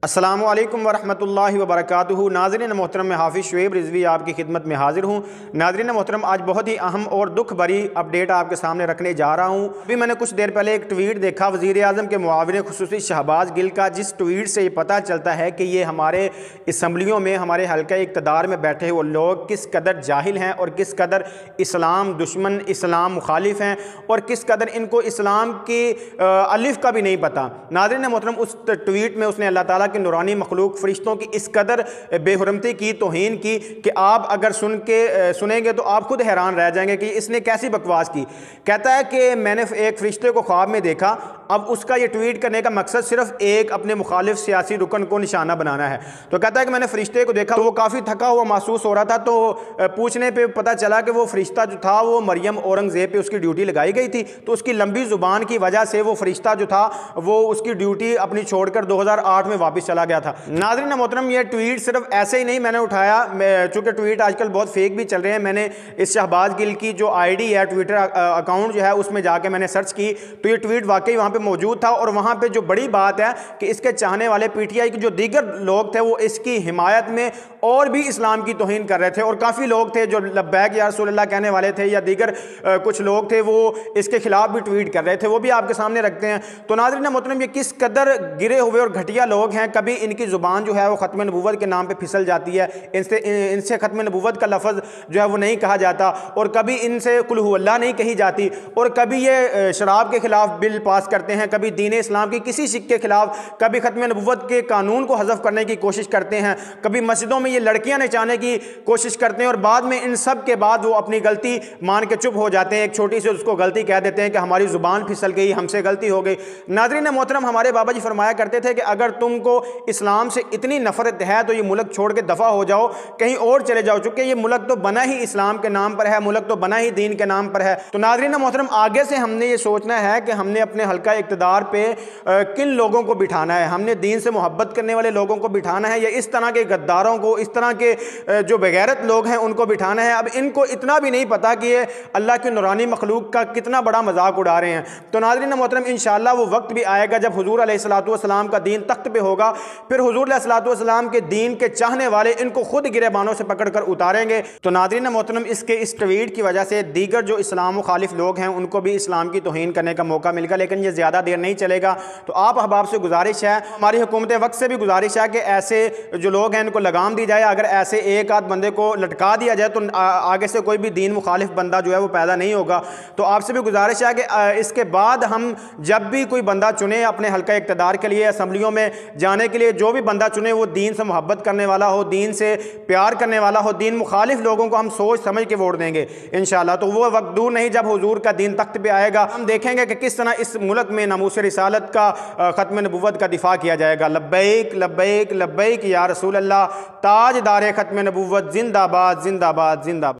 السلام علیکم ورحمۃ اللہ وبرکاتہ۔ ناظرین محترم، میں حافظ شعیب رضوی آپ کی خدمت میں حاضر ہوں۔ ناظرین محترم، آج بہت ہی اہم اور دکھ بھری اپڈیٹ آپ کے سامنے رکھنے جا رہا ہوں۔ ابھی میں نے کچھ دیر پہلے ایک ٹویٹ دیکھا وزیر اعظم کے معاون خصوصی شہباز گل کا، جس ٹویٹ سے یہ پتہ چلتا ہے کہ یہ ہمارے اسمبلیوں میں، ہمارے حلقہ اقتدار میں بیٹھے ہوئے لوگ کس قدر جاہل ہیں اور کس قدر اسلام دشمن، اسلام مخالف ہیں اور کس قدر ان کو اسلام کی الف کا بھی نہیں پتہ۔ ناظرین محترم، اس ٹویٹ میں اس نے اللہ تعالیٰ کہ نورانی مخلوق فرشتوں کی اس قدر بے حرمتی کی، توہین کی کہ آپ اگر سنیں گے تو آپ خود حیران رہ جائیں گے کہ اس نے کیسی بکواس کی۔ کہتا ہے کہ میں نے ایک فرشتے کو خواب میں دیکھا۔ اب اس کا یہ ٹویٹ کرنے کا مقصد صرف ایک اپنے مخالف سیاسی رکن کو نشانہ بنانا ہے۔ تو کہتا ہے کہ میں نے فرشتے کو دیکھا تو وہ کافی تھکا ہوا محسوس ہو رہا تھا، تو پوچھنے پہ پتہ چلا کہ وہ فرشتہ جو تھا وہ مریم اورنگزیب پہ اس کی ڈیوٹی لگائی گئی تھی، تو اس کی لمبی زبان کی وجہ سے وہ فرشتہ جو تھا وہ اس کی ڈیوٹی اپنی چھوڑ کر 2008 میں واپس چلا گیا تھا۔ ناظرین محترم، یہ ٹویٹ صرف ایسے ہی نہیں میں نے اٹھایا، چونکہ ٹویٹ آج کل بہت فیک بھی چل رہے ہیں، میں نے اس شہباز گل کی جو آئی ڈی ہے، ٹویٹر اکاؤنٹ جو ہے، اس میں جا کے میں نے سرچ کی تو یہ ٹویٹ واقعی وہاں پہ موجود تھا۔ اور وہاں پہ جو بڑی بات ہے کہ اس کے چاہنے والے پی ٹی آئی کے جو دیگر لوگ تھے وہ اس کی حمایت میں اور بھی اسلام کی توہین کر رہے تھے، اور کافی لوگ تھے جو لبیک یا رسول اللہ کہنے والے تھے، یا دیگر کچھ لوگ تھے وہ اس کے خلاف بھی ٹویٹ کر رہے تھے، وہ بھی آپ کے سامنے رکھتے ہیں۔ تو ناظرین محترم، یہ کس قدر گرے ہوئے اور گھٹیا لوگ ہیں۔ کبھی ان کی زبان جو ہے وہ ختم نبوت کے نام پہ پھسل جاتی ہے، ان سے ختم نبوت کا لفظ جو ہے وہ نہیں کہا جاتا، اور کبھی ان سے قل ہو اللہ نہیں کہی جاتی، اور کبھی یہ شراب کے خلاف بل پاس کرتے ہیں، کبھی دین اسلام کی کسی شک کے خلاف، کبھی ختم نبوت کے قانون کو حذف کرنے کی کوشش کرتے ہیں، کبھی مسجدوں میں یہ لڑکیاں نچانے کی کوشش کرتے ہیں، اور بعد میں ان سب کے بعد وہ اپنی غلطی مان کے چپ ہو جاتے ہیں، ایک چھوٹی سی اس کو غلطی کہہ دیتے ہیں کہ ہماری زبان پھسل گئی، ہم سے غلطی ہو گئی۔ ناظرین محترم، ہمارے بابا جی فرمایا کرتے تھے کہ اگر تم کو اسلام سے اتنی نفرت ہے تو یہ ملک چھوڑ کے دفع ہو جاؤ، کہیں اور چلے جاؤ، چونکہ یہ ملک تو بنا ہی اسلام کے نام پر ہے، ملک تو بنا ہی دین کے نام پر ہے۔ تو ناظرین محترم، آگے سے ہم نے یہ سوچنا ہے کہ ہم نے اپنے حلقہ اقتدار پہ کن لوگوں کو بٹھانا ہے۔ ہم نے دین سے محبت کرنے والے لوگوں کو بٹھانا ہے، یا اس طرح کے غداروں کو، اس طرح کے جو بغیرت لوگ ہیں ان کو بٹھانا ہے۔ اب ان کو اتنا بھی نہیں پتا کہ یہ اللہ کی نورانی مخلوق کا کتنا بڑا مذاق اڑا رہے ہیں۔ تو ناظرین محترم، انشاءاللہ وہ وقت بھی آئے گا جب حضور علیہ السلام کا دین تخت پہ ہوگا، پھر حضور علیہ السلام کے دین کے چاہنے والے ان کو خود گریبانوں سے پکڑ کر اتاریں گے۔ تو ناظرین محترم، اس ٹویٹ کی وجہ سے دیگر جو اسلام مخالف لوگ ہیں ان کو بھی اسلام کی توہین کرنے کا موقع مل گا، لیکن یہ زیادہ دیر نہیں چلے گا۔ تو آپ احباب سے گزارش ہے، ہماری حکومت وقت سے بھی گزارش ہے کہ ایسے جو لوگ ہیں ان کو لگام دی جائے۔ اگر ایسے ایک آدھ بندے کو لٹکا دیا جائے تو آگے سے کوئی بھی دین مخالف بندہ جو ہے وہ پیدا نہیں ہوگا۔ تو آپ سے بھی گزارش ہے کہ اس کے بعد ہم جب بھی کوئی بندہ چنے اپنے حلقہ اقتدار کے لیے، اسمبلیوں میں جانے کے لیے، جو بھی بندہ چنے وہ دین سے محبت کرنے والا ہو، دین سے پیار کرنے والا ہو، دین مخالف لوگوں کو ہم سوچ سمجھ کے ووٹ دیں گے انشاءاللہ۔ تو وہ وقت دور نہیں جب حضور کا دین تخت پہ آئے گا، ہم دیکھیں گے کہ کس طرح اس ملک میں ناموس رسالت کا، ختم نبوت کا دفاع کیا جائے گا۔ لبیک لبیک لبیک یا رسول اللہ، تاج دار ختم نبوت، زندہ باد زندہ باد زندہ باد۔